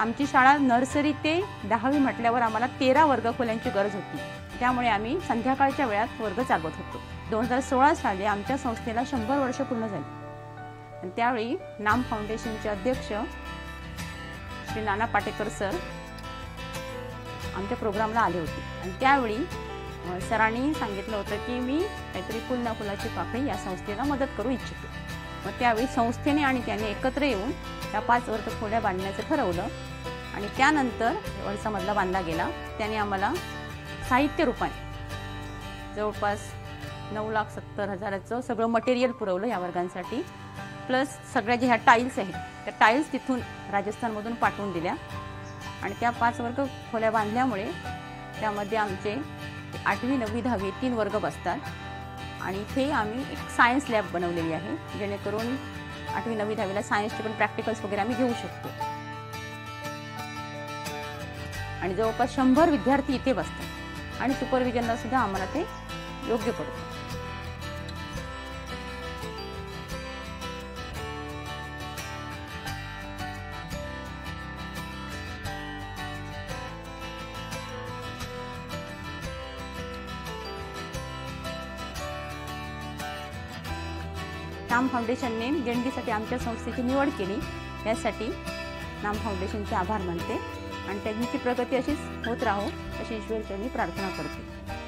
आमची शाळा नर्सरी ते 10वी म्हटल्यावर आम्हाला 13 वर्गखोल्यांची गरज होती. त्यामुळे आम्ही संध्याकाळच्या वेळात वर्ग चालवत होतो. 2016 साली आमच्या संस्थेला 100 वर्ष पूर्ण झाली. आणि त्यावेळी नाम फाउंडेशनचे अध्यक्ष श्री नाना पाटेकर सर आमच्या प्रोग्रामला आले होते. आणि त्यावेळी सरांनी सांगितलं होतं की मी काहीतरी फुल ना फुलाची पाकळी या संस्थेला मदत करू इच्छितो. मग त्यावेळी संस्थेने आणि त्याने एकत्र येऊन त्या 5 वर्गखोल्या बांधण्याचं ठरवलं. आणि त्यानंतर वळसामधला बांधला गेला. त्याने आम्हाला साहित्य रूपाने जवळपास 9,70,000चं सगळं मटेरियल पुरवलं या वर्गांसाठी. प्लस सगळ्या ज्या ह्या टाईल्स आहेत त्या टाईल्स तिथून राजस्थानमधून पाठवून दिल्या. आणि त्या 5 वर्ग खोल्या बांधल्यामुळे त्यामध्ये आमचे 8वी 9वी 10वी 3 वर्ग बसतात. आणि इथे आम्ही एक सायन्स लॅब बनवलेली आहे, जेणेकरून 8वी 9वी 10वीला सायन्सचे पण प्रॅक्टिकल्स वगैरे आम्ही घेऊ शकतो. आणि जवळपास 100 विद्यार्थी इथे बसतात आणि सुपरविजनला सुद्धा आम्हाला ते योग्य पडतं. नाम फाउंडेशनने देणगीसाठी आमच्या संस्थेची निवड केली. यासाठी नाम फाउंडेशनचे आभार मानते आणि त्यांची प्रगती अशीच होत राहो अशी ईश्वरचरणी प्रार्थना करते.